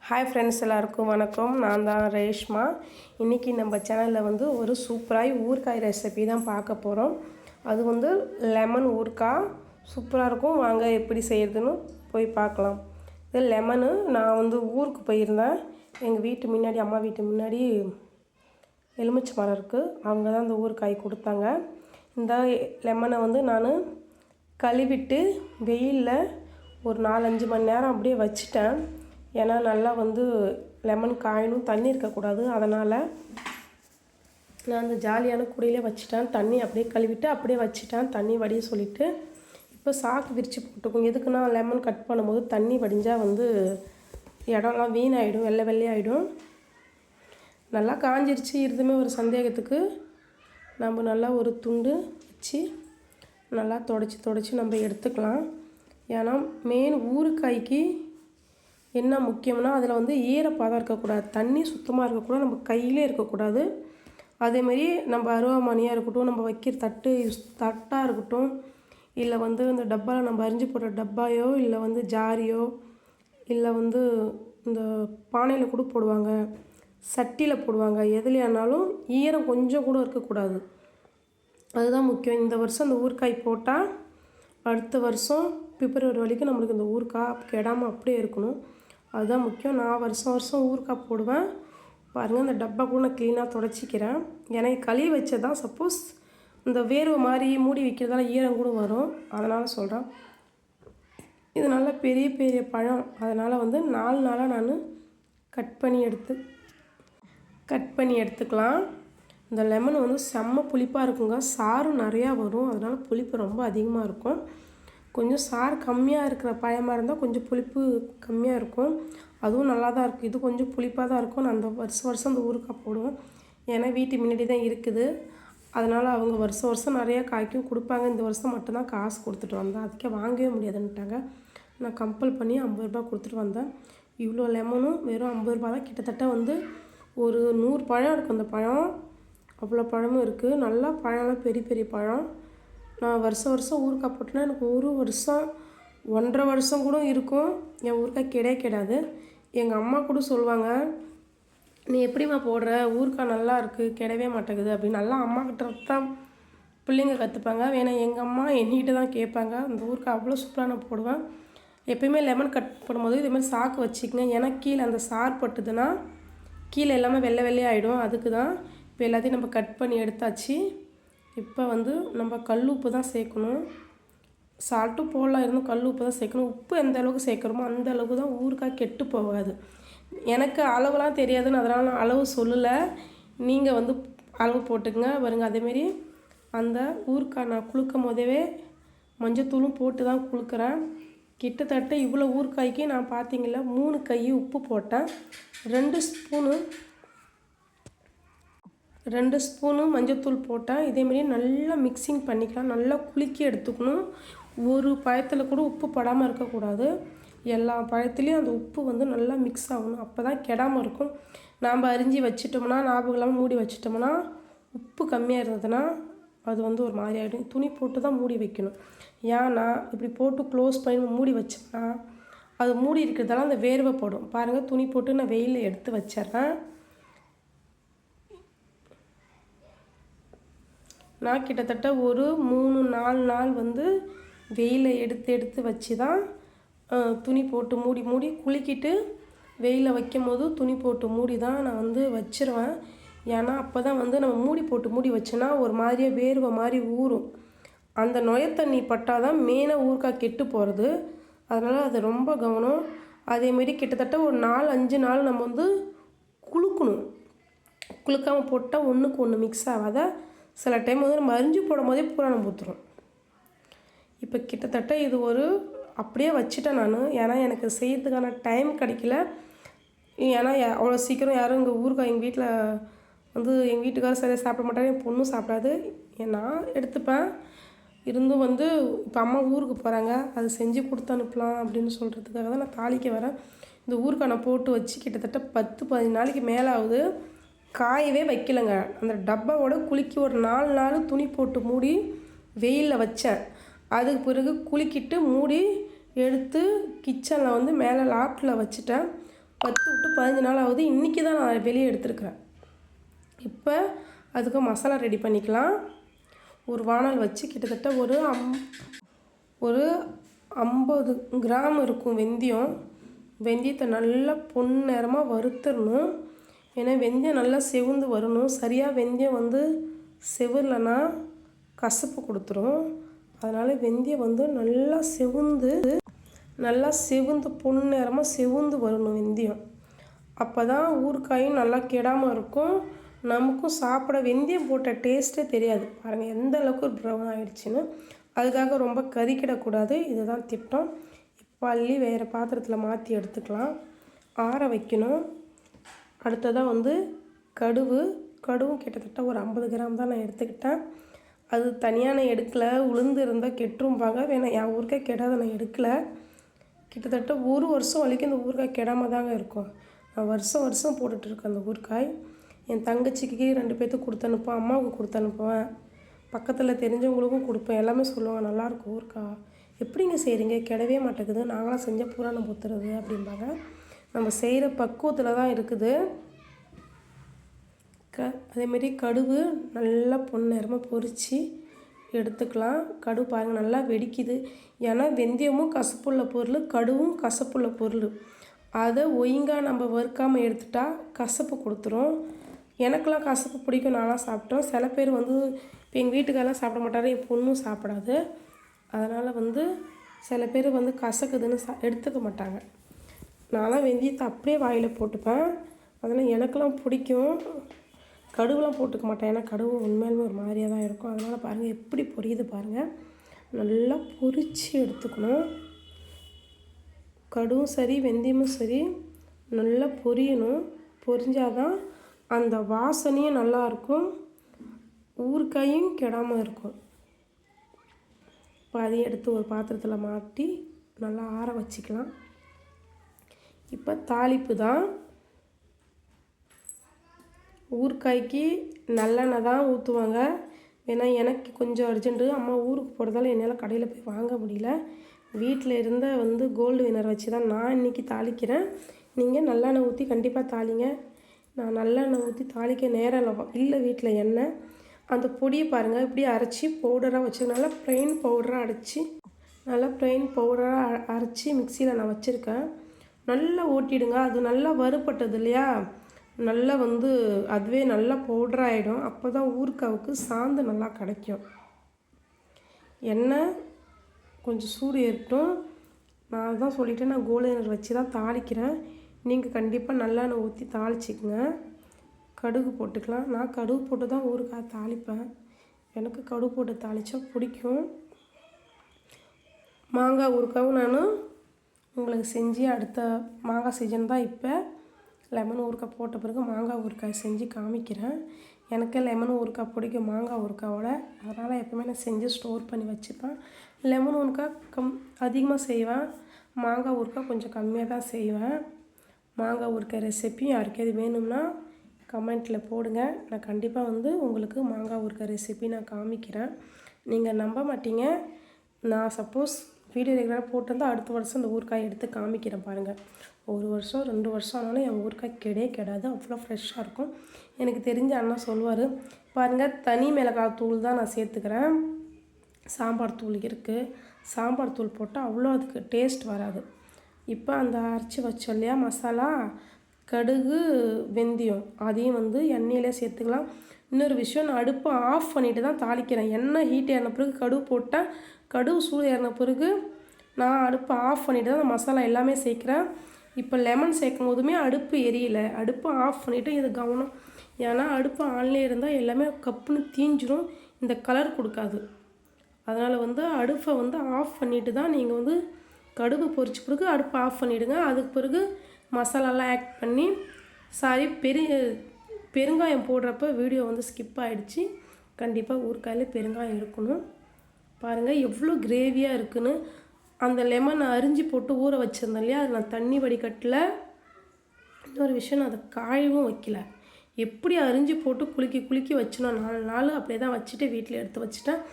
Hi friends, எல்லாருக்கும் வணக்கம். நான் தான் ரேஷ்மா. இன்றைக்கி நம்ம சேனலில் வந்து ஒரு சூப்பராக ஊறுகாய் ரெசிபி தான் பார்க்க போகிறோம். அது வந்து லெமன் ஊறுகாய் சூப்பராக இருக்கும். வாங்க எப்படி செய்கிறதுன்னு போய் பார்க்கலாம். இது லெமனு நான் வந்து ஊருக்கு போயிருந்தேன். எங்கள் வீட்டு முன்னாடி, அம்மா வீட்டு முன்னாடி எலுமிச்சை மரம் இருக்குது. அவங்க தான் இந்த ஊறுகாய் கொடுத்தாங்க. இந்த லெமனை வந்து நான் கழுவிட்டு வெயிலில் ஒரு 4-5 மணி நேரம் அப்படியே வச்சுட்டேன். ஏன்னா நல்லா வந்து லெமன் காயணும், தண்ணி இருக்கக்கூடாது. அதனால் நான் அந்த ஜாலியான குடியிலே வச்சுட்டேன். தண்ணி அப்படியே கழுவிட்டு அப்படியே வச்சுட்டேன், தண்ணி வடிய சொல்லிவிட்டு. இப்போ சாக்கு விரித்து போட்டுக்கும். எதுக்குன்னா லெமன் கட் பண்ணும்போது தண்ணி வடிஞ்சால் வந்து இடம்லாம் வீணாகிடும், வெள்ளை வெள்ளையாகிடும். நல்லா காஞ்சிருச்சு. இதுவுமே ஒரு சந்தேகத்துக்கு நம்ம நல்லா ஒரு துண்டு வச்சு நல்லா தொடச்சி நம்ம எடுத்துக்கலாம். ஏன்னா மெயின் ஊறுகாய்க்கு என்ன முக்கியம்னா அதில் வந்து ஈரப்பதம் இருக்கக்கூடாது, தண்ணி சுத்தமாக இருக்கக்கூடாது, நம்ம கையிலே இருக்கக்கூடாது. அதேமாரி நம்ம அருவாமனையாக இருக்கட்டும், நம்ம வைக்கிற தட்டாக இருக்கட்டும், இல்லை வந்து இந்த டப்பாவில் நம்ம அரிஞ்சு போடுற டப்பாயோ, இல்லை வந்து ஜாரியோ, இல்லை வந்து இந்த பானையில் கூட போடுவாங்க, சட்டியில் போடுவாங்க, எதுலையானாலும் ஈரம் கொஞ்சம் கூட இருக்கக்கூடாது. அதுதான் முக்கியம். இந்த வருஷம் இந்த ஊறுகாய் போட்டால் அடுத்த வருஷம் பிப்ரவரி வரைக்கும் நம்மளுக்கு இந்த ஊறுகாய் கெடாமல் அப்படியே இருக்கணும். அதுதான் முக்கியம். நான் வருஷம் ஊறுகாய் போடுவேன். பாருங்கள், இந்த டப்பா கூட நான் க்ளீனாக தொடச்சிக்கிறேன். எனக்கு கழுவி வச்சதான். சப்போஸ் இந்த வேர்வை மாதிரி மூடி வைக்கிறதால ஈரம் கூட வரும், அதனால் சொல்கிறேன். இது நல்லா பெரிய பெரிய பழம், அதனால் வந்து 4 நாளாக நான் கட் பண்ணி எடுத்துக்கலாம். இந்த லெமன் வந்து செம்ம புளிப்பாக இருக்குங்க. சாரும் நிறையா வரும், அதனால் புளிப்பு ரொம்ப அதிகமாக இருக்கும். கொஞ்சம் சாறு கம்மியாக இருக்கிற பழமாக இருந்தால் கொஞ்சம் புளிப்பு கம்மியாக இருக்கும், அதுவும் நல்லா தான் இருக்கும். இது கொஞ்சம் புளிப்பாக தான் இருக்கும். நான் அந்த வருஷம் அந்த ஊறுகாய் போடுவேன். ஏன்னா வீட்டு முன்னாடி தான் இருக்குது, அதனால் அவங்க வருஷம் நிறையா காய்க்கும் கொடுப்பாங்க. இந்த வருஷம் மட்டும்தான் காசு கொடுத்துட்டு வந்தேன், அதுக்கே வாங்கவே முடியாதுன்ட்டாங்க. நான் கம்பல் பண்ணி 50 ரூபா கொடுத்துட்டு வந்தேன். இவ்வளோ லெமனும் வெறும் 50 ரூபா தான். கிட்டத்தட்ட வந்து ஒரு 100 பழம் இருக்குது. அந்த பழம் அவ்வளோ பழமும் இருக்குது. நல்லா பழம்லாம் பெரிய பெரிய பழம். நான் வருஷம் ஊறுகாய் போட்டேன்னா எனக்கு 1 வருஷம் 1.5 வருஷம் கூட இருக்கும். என் ஊறுகாய் கிடையாது. எங்கள் அம்மா கூட சொல்லுவாங்க, நீ எப்படிம்மா போடுற, ஊறுகாய் நல்லா இருக்குது, கிடவே மாட்டேங்குது அப்படின்னு. நல்லா அம்மா கிட்ட தான் பிள்ளைங்க கற்றுப்பாங்க. வேணா எங்கள் அம்மா என்கிட்ட தான் கேட்பாங்க. அந்த ஊறுகாய் அவ்வளோ சூப்பராக நான் போடுவேன். எப்போயுமே லெமன் கட் பண்ணும்போது இதேமாதிரி சாக்கு வச்சுக்கங்க. ஏன்னா கீழே அந்த சாறு பட்டுதுன்னா கீழே எல்லாமே வெள்ளை வெள்ளையாகிடும். அதுக்கு தான். இப்போ எல்லாத்தையும் நம்ம கட் பண்ணி எடுத்தாச்சு. இப்போ வந்து நம்ம கல் உப்பு தான் சேர்க்கணும். சால்ட்டும் போடலாம், இருந்தும் கல் உப்பு தான் சேர்க்கணும். உப்பு எந்த அளவுக்கு சேர்க்குறோமோ அந்த அளவுக்கு தான் ஊறுகாய் கெட்டு போகாது. எனக்கு அளவுலாம் தெரியாதுன்னு அதனால் நான் அளவு சொல்லலை. நீங்கள் வந்து அளவு போட்டுக்கங்க. பாருங்க, அதேமாரி அந்த ஊறுகாய் நான் குளுக்கும் போதே மஞ்சத்தூளும் போட்டு தான் குளுக்கிறேன். கிட்டத்தட்ட இவ்வளோ ஊறுகாய்க்கு நான் பார்த்தீங்களா 3 கை உப்பு போட்டேன். 2 ஸ்பூனு மஞ்சத்தூள் போட்டேன். இதேமாரி நல்லா மிக்சிங் பண்ணிக்கலாம். நல்லா குலுக்கி எடுத்துக்கணும். ஒரு பழத்தில் கூட உப்பு படாமல் இருக்கக்கூடாது. எல்லா பழத்துலேயும் அந்த உப்பு வந்து நல்லா மிக்ஸ் ஆகணும். அப்போ தான் கெடாமல் இருக்கும். நாம் அரிஞ்சு வச்சிட்டோம்னா, ஞாபகம் இல்லாமல் மூடி வச்சிட்டோம்னா, உப்பு கம்மியாக இருந்ததுன்னா அது வந்து ஒரு மாதிரி ஆகிடும். துணி போட்டு தான் மூடி வைக்கணும். ஏன்னா இப்படி போட்டு க்ளோஸ் பண்ணி மூடி வச்சோம்னா அது மூடி இருக்கிறதால அந்த வேர்வை போடும். பாருங்கள், துணி போட்டு நான் வெயிலில் எடுத்து வச்சிட்றேன். நான் கிட்டத்தட்ட ஒரு 3-4 நாள் வந்து வெயிலில் எடுத்து வச்சு தான் துணி போட்டு மூடி குலுக்கிட்டு வெயிலில் வைக்கும் போது துணி போட்டு மூடி தான் நான் வந்து வச்சிருவேன். ஏன்னா அப்போ தான் வந்து நம்ம மூடி வச்சோன்னா ஒரு மாதிரியே வேர்வை மாதிரி ஊறும். அந்த நொயத்தண்ணி பட்டால் தான் மெயினாக ஊறுகாய் கெட்டு போகிறது. அதனால் அது ரொம்ப கவனம். அதேமாரி கிட்டத்தட்ட ஒரு 4-5 நாள் நம்ம வந்து குளுக்கணும். குளுக்காமல் போட்டால் ஒன்றுக்கு ஒன்று மிக்ஸ் ஆகாத. சில டைம் வந்து நம்ம அரிஞ்சு போடும் போதே பூரா நம்ம ஊற்றுறோம். இப்போ கிட்டத்தட்ட இது ஒரு அப்படியே வச்சுட்டேன் நான். ஏன்னா எனக்கு செய்யறதுக்கான டைம் கிடைக்கல. ஏன்னா அவ்வளோ சீக்கிரம் யாரும் இங்கே ஊறுகாய் எங்கள் வீட்டில் வந்து எங்கள் வீட்டுக்காரர் சரியாக சாப்பிட மாட்டாங்க, என் பொண்ணும் சாப்பிடாது. நான் எடுத்துப்பேன். இருந்தும் வந்து இப்போ அம்மா ஊருக்கு போகிறாங்க, அது செஞ்சு கொடுத்து அனுப்பலாம் அப்படின்னு சொல்கிறதுக்காக தான் நான் தாளிக்க வரேன். இந்த ஊறுகாய் நான் போட்டு வச்சு கிட்டத்தட்ட 10-15 நாளைக்கு மேலே ஆகுது. காயவே வைக்கலைங்க. அந்த டப்பாவோட குலுக்கி ஒரு 4 நாள் துணி போட்டு மூடி வெயிலில் வச்சேன். அதுக்கு பிறகு குலுக்கிட்டு மூடி எடுத்து கிச்சனில் வந்து மேலே லாஃப்டில் வச்சுட்டேன். 10 to 15 நாள் ஆகுது. இன்றைக்கி தான் நான் வெளியே எடுத்துருக்கிறேன். இப்போ அதுக்கு மசாலா ரெடி பண்ணிக்கலாம். ஒரு வானல் வச்சு கிட்டத்தட்ட ஒரு 50 கிராம் இருக்கும் வெந்தயம். வெந்தயத்தை நல்லா பொன்னிறமாக வறுத்துடணும். ஏன்னா வெந்தயம் நல்லா செவந்து வரணும். சரியாக வெந்தயம் வந்து செவரலைன்னா கசப்பு கொடுத்துரும். அதனால் வெந்தயம் வந்து நல்லா செவந்து பொன்னிறமாக செவந்து வரணும் வெந்தயம். அப்போ தான் ஊறுகாயும் நல்லா கெடாமல் இருக்கும். நமக்கும் சாப்பிட வெந்தயம் போட்ட டேஸ்ட்டே தெரியாது. பாருங்கள் எந்த அளவுக்கு ப்ரௌன் ஆகிடுச்சின்னு. அதுக்காக ரொம்ப கறிக்கிடக்கூடாது. இதுதான் திட்டம். இப்போ அள்ளி வேறு பாத்திரத்தில் மாற்றி எடுத்துக்கலாம். ஆற வைக்கணும். அடுத்ததாக வந்து கடுவும் கிட்டத்தட்ட ஒரு 50 கிராம் தான் நான் எடுத்துக்கிட்டேன். அது தனியாக நான் எடுக்கலை. உளுந்து இருந்தால் கெட்டுரும்பாங்க. வேணாம், என் ஊறுகாய் கெடாத நான் எடுக்கலை. கிட்டத்தட்ட 1 வருஷம் வரைக்கும் இந்த ஊறுகாய் கெடாமல் தாங்க இருக்கும். நான் வருஷம் போட்டுட்ருக்கேன் அந்த ஊறுகாய். என் தங்கச்சிக்கு 2 பேர்த்துக்கு கொடுத்து அனுப்புவேன், அம்மாவுக்கு கொடுத்து அனுப்புவேன், பக்கத்தில் தெரிஞ்சவங்களுக்கும் கொடுப்பேன். எல்லாமே சொல்லுவாங்க நல்லாயிருக்கும் ஊறுகாய், எப்படிங்க செய்கிறீங்க, கெடவே மாட்டேங்குது, நாங்களாம் செஞ்சால் புராணம் பொத்துறது அப்படிம்பாங்க. நம்ம செய்கிற பக்குவத்தில் தான் இருக்குது. அதேமாரி கடுகு நல்லா பொன்னிறமாக பொரித்து எடுத்துக்கலாம். கடுகு பாருங்கள் நல்லா வெடிக்குது. ஏன்னா வெந்தயமும் கசப்புள்ள பொருள், கடுவும் கசப்புள்ள பொருள். அதை ஒழுங்காக நம்ம வறுக்காமல் எடுத்துட்டா கசப்பு கொடுத்துரும். எனக்கெல்லாம் கசப்பு பிடிக்கும், நான்லாம் சாப்பிட்டோம். சில பேர் வந்து இப்போ எங்கள் வீட்டுக்கெல்லாம் சாப்பிட மாட்டாரு, என் பொண்ணும் சாப்பிடாது. அதனால் வந்து சில பேர் வந்து கசக்குதுன்னு எடுத்துக்க மாட்டாங்க. நான்லாம் வெந்தயத்தை அப்படியே வாயில் போட்டுப்பேன். அதனால் எனக்கெல்லாம் பிடிக்கும். கடுகுலாம் போட்டுக்க மாட்டேன். ஏன்னா கடுகு உண்மையிலுமே ஒரு மாதிரியாக தான் இருக்கும். அதனால் பாருங்கள் எப்படி பொரியுது பாருங்கள். நல்லா பொரித்து எடுத்துக்கணும். கடுகும் சரி வெந்தயமும் சரி நல்லா பொரியணும். பொரிஞ்சாதான் அந்த வாசனையும் நல்லாயிருக்கும், ஊறுகாயும் கெடாமல் இருக்கும். இப்போ அதையும் எடுத்து ஒரு பாத்திரத்தில் மாட்டி நல்லா ஆற வச்சுக்கலாம். இப்போ தாளிப்பு தான். ஊறுகாய்க்கு நல்லெண்ணெய் தான் ஊற்றுவாங்க. ஏன்னா எனக்கு கொஞ்சம் அர்ஜென்ட்டு, அம்மா ஊருக்கு போகிறதால என்னால் கடையில் போய் வாங்க முடியல. வீட்டில் இருந்த வந்து கோல்டு வினர் வச்சு தான் நான் இன்றைக்கி தாளிக்கிறேன். நீங்கள் நல்லெண்ணெய் ஊற்றி கண்டிப்பாக தாளிங்க. நான் நல்லெண்ணெய் ஊற்றி தாளிக்க நேரம் இல்லை வீட்டில் எண்ணெய். அந்த பொடியை பாருங்கள் இப்படி அரைச்சி பவுடராக வச்சு நல்லா ப்ளைன் பவுடராக அரைச்சி மிக்சியில் நான் வச்சுருக்கேன். நல்லா ஓட்டிடுங்க. அது நல்லா வறுபட்டது இல்லையா, நல்லா வந்து அதுவே நல்லா பவுடராகிடும். அப்போ தான் ஊறுகாவுக்கு சாந்து நல்லா கிடைக்கும். எண்ணெய் கொஞ்சம் சூடு ஏறட்டும். நான் தான் சொல்லிவிட்டேன், நான் கோல்டு வினர் வச்சு தான் தாளிக்கிறேன். நீங்கள் கண்டிப்பாக நல்லெண்ணெய் ஊற்றி தாளிச்சிக்கங்க. கடுகு போட்டுக்கலாம். நான் கடுகு போட்டு தான் ஊறுகாய் தாளிப்பேன். எனக்கு கடுகு போட்டு தாளித்தா பிடிக்கும். மாங்காய் ஊறுகாயும் நான் உங்களுக்கு செஞ்சு அடுத்த மாங்காய் சீசன் தான். இப்போ லெமன் ஊறுகாய் போட்ட பிறகு மாங்காய் ஊறுகாய் செஞ்சு காமிக்கிறேன். எனக்கு லெமன் ஊறுகாய் பிடிக்கும் மாங்காய் ஊறுகாயோட. அதனால் எப்போவுமே நான் செஞ்சு ஸ்டோர் பண்ணி வச்சுப்பேன். லெமன் ஊறுகாய் அதிகமாக செய்வேன், மாங்காய் ஊறுகாய் கொஞ்சம் கம்மியாக தான் செய்வேன். மாங்காய் ஊறுகாய் ரெசிபி யாருக்காவது வேணும்னா கமெண்ட்டில் போடுங்க. நான் கண்டிப்பாக வந்து உங்களுக்கு மாங்காய் ஊறுகாய் ரெசிபி நான் காமிக்கிறேன். நீங்கள் நம்ப மாட்டீங்க, நான் சப்போஸ் வீடியோ ரெகுலராக போட்டிருந்தால் அடுத்த வருஷம் இந்த ஊறுகாய் எடுத்து காமிக்கிறேன் பாருங்கள். 1 வருஷம் 2 வருஷம் ஆனாலும் என் ஊறுகாய் கெடாது, அவ்வளோ ஃப்ரெஷ்ஷாக இருக்கும். எனக்கு தெரிஞ்ச அண்ணா சொல்லுவார் பாருங்கள், தனி மிளகாய் தூள் தான் நான் சேர்த்துக்கிறேன். சாம்பார் தூள் இருக்குது, சாம்பார் தூள் போட்டால் அவ்வளோ அதுக்கு டேஸ்ட் வராது. இப்போ அந்த அரைச்சி வச்சோம் இல்லையா மசாலா, கடுகு வெந்தயம் அதையும் வந்து எண்ணெயிலே சேர்த்துக்கலாம். இன்னொரு விஷயம், நான் அடுப்பை ஆஃப் பண்ணிவிட்டு தான் தாளிக்கிறேன். எண்ணெய் ஹீட் ஏறின பிறகு கடுகு போட்டேன். கடுகு சூடு ஏறின பிறகு நான் அடுப்பை ஆஃப் பண்ணிவிட்டு தான் மசாலா எல்லாமே சேர்க்குறேன். இப்போ லெமன் சேர்க்கும் போதுமே அடுப்பு எரியலை, அடுப்பை ஆஃப் பண்ணிவிட்டு இது கவனம். ஏன்னா அடுப்பு ஆன்லேயே இருந்தால் எல்லாமே கப்புன்னு தீஞ்சிரும், இந்த கலர் கொடுக்காது. அதனால் வந்து அடுப்பை வந்து ஆஃப் பண்ணிவிட்டு தான் நீங்கள் வந்து கடுகு பொரிச்ச பிறகு அடுப்பை ஆஃப் பண்ணிவிடுங்க. அதுக்கு பிறகு மசாலாலாம் ஆட் பண்ணி பெருங்காயம் போடுறப்ப வீடியோ வந்து ஸ்கிப் ஆகிடுச்சு. கண்டிப்பாக ஊறுகாயில் பெருங்காயம் இருக்கணும். பாருங்கள் எவ்வளோ கிரேவியாக இருக்குன்னு. அந்த லெமனை அரிஞ்சு போட்டு ஊற வச்சுருந்தேன் இல்லையா, அது நான் தண்ணி வடிகட்டல. இன்னொரு விஷயம், நான் அதை காயவும் வைக்கல, எப்படி அரிஞ்சு போட்டு குலுக்கி வச்சுனா 4 நாள் அப்படியே தான் வச்சுட்டு வீட்டில் எடுத்து வச்சுட்டேன்.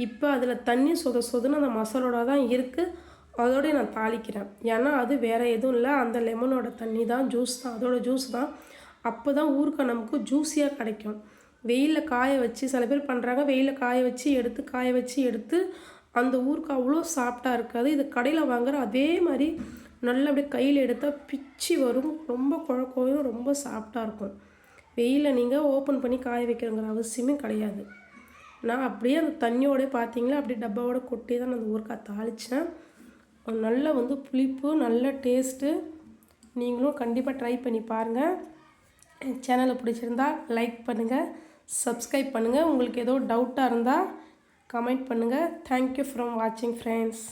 இப்போ அதில் தண்ணி சொதுன்னு அந்த மசாலோட தான் இருக்குது. அதோடய நான் தாளிக்கிறேன். ஏன்னா அது வேறு எதுவும் இல்லை, அந்த லெமனோட தண்ணி தான், ஜூஸ் தான், அதோட ஜூஸ் தான். அப்போ தான் ஊறுகாய் நமக்கு ஜூஸியாக கிடைக்கும். வெயிலில் காய வச்சு சில பேர் பண்ணுறாங்க, வெயிலில் காய வச்சு எடுத்து அந்த ஊறுகாய் அவ்வளோ சாஃப்டாக இருக்காது. இது கடையில் வாங்குகிற அதே மாதிரி நல்லா அப்படியே கையில் எடுத்தால் பிச்சு வரும். ரொம்ப குழக்கும், ரொம்ப சாஃப்டாக இருக்கும். வெயிலில் நீங்கள் ஓப்பன் பண்ணி காய வைக்கிறங்கிற அவசியமே கிடையாது. நான் அப்படியே அந்த தண்ணியோடய பார்த்தீங்களா அப்படியே டப்பாவோட கொட்டி தான் நான் அந்த ஊறுகாய் தாளித்தேன். நல்ல வந்து புளிப்பு, நல்ல டேஸ்ட்டு. நீங்களும் கண்டிப்பாக ட்ரை பண்ணி பாருங்கள். சேனலை பிடிச்சிருந்தா லைக் பண்ணுங்கள், சப்ஸ்கிரைப் பண்ணுங்கள். உங்களுக்கு ஏதோ டவுட்டாக இருந்தால் கமெண்ட் பண்ணுங்கள். தேங்க்யூ ஃப்ரம் வாட்சிங் ஃப்ரெண்ட்ஸ்.